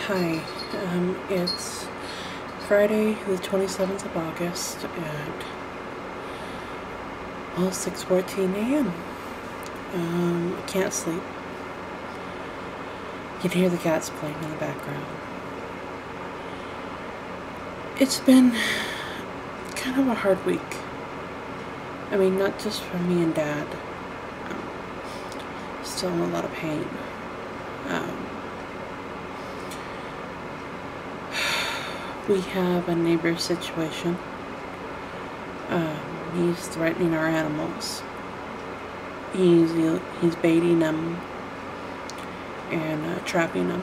Hi, it's Friday the 27th of August at 6:14 a.m. I can't sleep. You can hear the cats playing in the background. It's been kind of a hard week. I mean, not just for me and Dad. Still in a lot of pain. We have a neighbor situation. He's threatening our animals. He's baiting them and trapping them.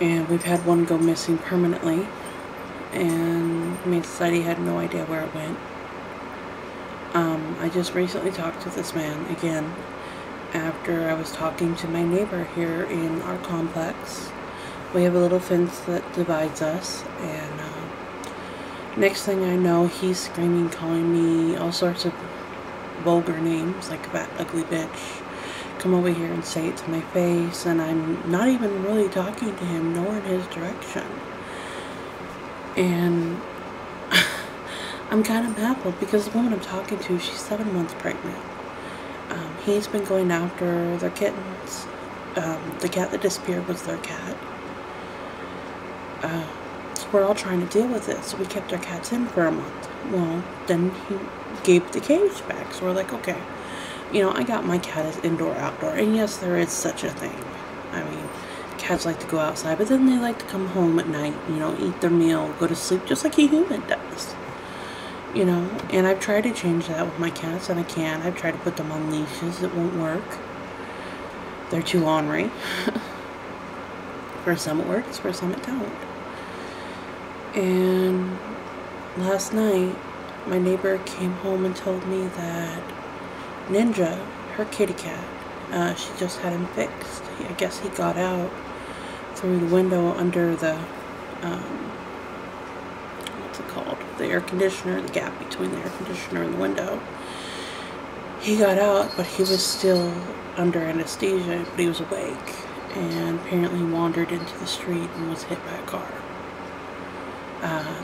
And we've had one go missing permanently, and Humane Society had no idea where it went. I just recently talked to this man again after I was talking to my neighbor here in our complex. We have a little fence that divides us, and next thing I know, he's screaming, calling me all sorts of vulgar names, like fat, ugly bitch. Come over here and say it to my face, and I'm not even really talking to him, nor in his direction. And I'm kind of baffled because the woman I'm talking to, she's 7 months pregnant. He's been going after their kittens. The cat that disappeared was their cat. So we're all trying to deal with this. So we kept our cats in for a month. Well, then he gave the cage back. So we're like, okay, you know, I got my cat as indoor, outdoor. And yes, there is such a thing. I mean, cats like to go outside, but then they like to come home at night, you know, eat their meal, go to sleep, just like a human does. You know, and I've tried to change that with my cats, and I can't. I've tried to put them on leashes. It won't work. They're too ornery. For some it works, for some it don't. And last night, my neighbor came home and told me that Ninja, her kitty cat, she just had him fixed. I guess he got out through the window under the, what's it called? The air conditioner, the gap between the air conditioner and the window. He got out, but he was still under anesthesia, but he was awake, and apparently wandered into the street and was hit by a car.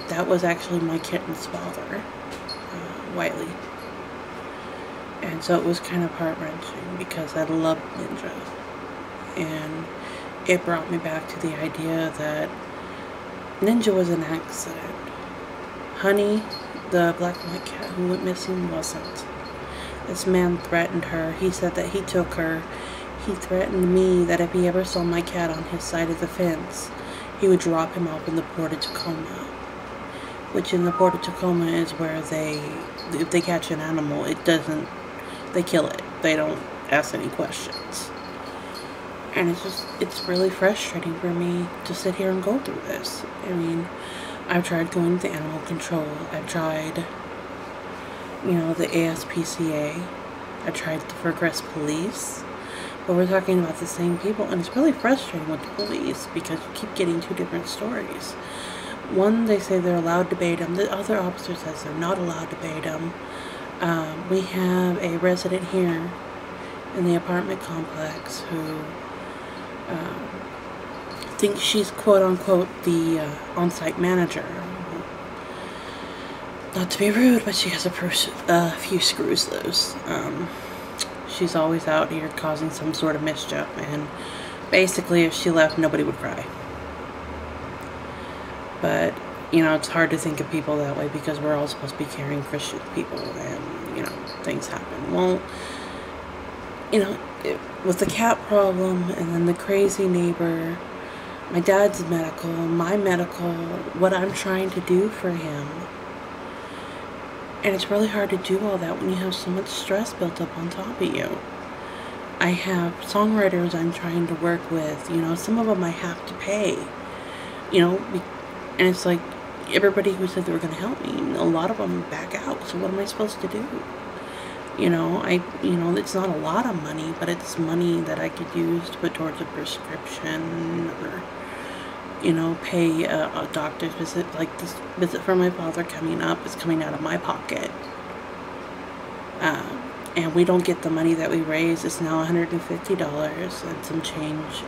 That was actually my kitten's father, Wil.E. And so it was kind of heart-wrenching because I loved Ninja. And it brought me back to the idea that Ninja was an accident. Honey, the black and white cat who went missing, wasn't. This man threatened her. He said that he took her. He threatened me that if he ever saw my cat on his side of the fence, he would drop him off in the Port of Tacoma. Which in the Port of Tacoma is where if they catch an animal, they kill it. They don't ask any questions. And it's really frustrating for me to sit here and go through this. I mean, I've tried going to animal control. I've tried, you know, the ASPCA. I tried the Progress Police. But we're talking about the same people, and it's really frustrating with the police because you keep getting two different stories. One, they say they're allowed to bait them. The other officer says they're not allowed to bait them. We have a resident here in the apartment complex who thinks she's quote-unquote the on-site manager. Not to be rude, but she has a few screws loose. She's always out here causing some sort of mischief, and basically if she left, nobody would cry. But, you know, it's hard to think of people that way because we're all supposed to be caring Christian people, and, you know, things happen. Well, you know, with the cat problem, and then the crazy neighbor, my dad's medical, my medical, what I'm trying to do for him. And it's really hard to do all that when you have so much stress built up on top of you. I have songwriters I'm trying to work with, you know, some of them I have to pay, you know, and it's like everybody who said they were going to help me, a lot of them back out, so what am I supposed to do? You know, it's not a lot of money, but it's money that I could use to put towards a prescription or, you know, pay a doctor's visit. Like this visit for my father coming up is coming out of my pocket. And we don't get the money that we raise. It's now $150 and some change.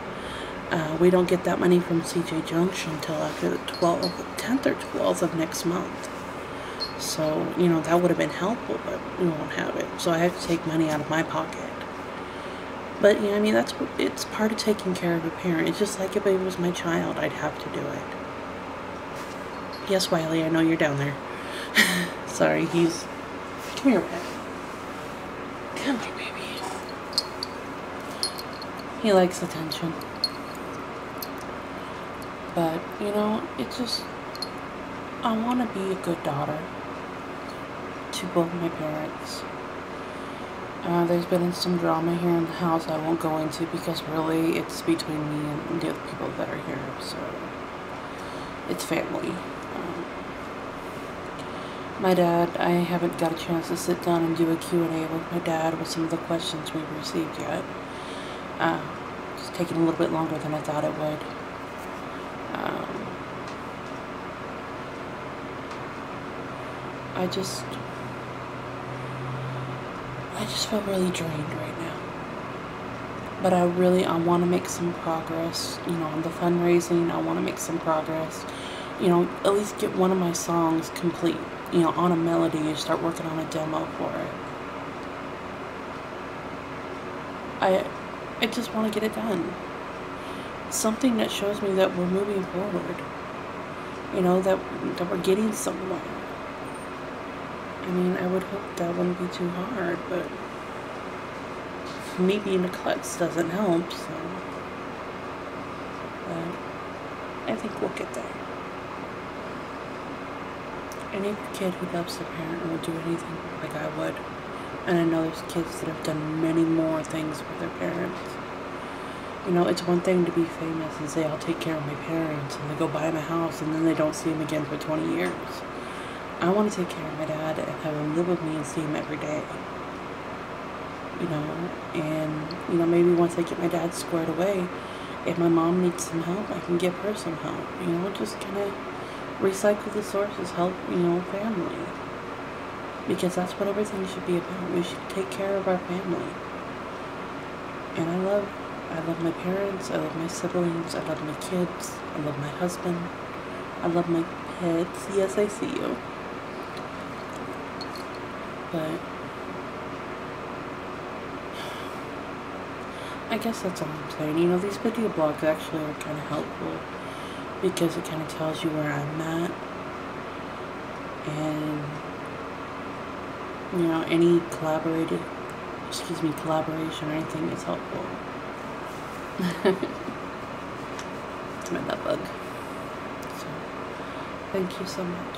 We don't get that money from CJ Junction until after the 10th or 12th of next month. So, you know, that would have been helpful, but we won't have it. So I have to take money out of my pocket. But, yeah, I mean, it's part of taking care of a parent. It's just like if it was my child, I'd have to do it. Yes, Wiley, I know you're down there. Sorry, come here, Red. Come here, baby. He likes attention. But, you know, it's just, I want to be a good daughter to both my parents. There's been some drama here in the house I won't go into because really it's between me and the other people that are here, so it's family. My dad, I haven't got a chance to sit down and do a Q&A with my dad with some of the questions we've received yet. It's taking a little bit longer than I thought it would. I just feel really drained right now. But I want to make some progress, you know, on the fundraising. I want to make some progress, you know, at least get one of my songs complete, you know, on a melody and start working on a demo for it. I just want to get it done. Something that shows me that we're moving forward, you know, that we're getting somewhere. I mean, I would hope that wouldn't be too hard, but me being a klutz doesn't help, so. But I think we'll get there. Any kid who loves their parent will do anything like I would. And I know there's kids that have done many more things for their parents. You know, it's one thing to be famous and say, I'll take care of my parents, and they go buy them a house, and then they don't see him again for 20 years. I want to take care of my dad and have him live with me and see him every day. You know, and, you know, maybe once I get my dad squared away, if my mom needs some help, I can give her some help. You know, just kind of recycle the sources, help, you know, family. Because that's what everything should be about. We should take care of our family. And I love my parents, I love my siblings, I love my kids, I love my husband, I love my pets. Yes, I see you. But I guess that's all I'm saying. You know, these video blogs actually are kind of helpful because it kind of tells you where I'm at. And, you know, any collaboration or anything is helpful. It's my nut bug. So, thank you so much.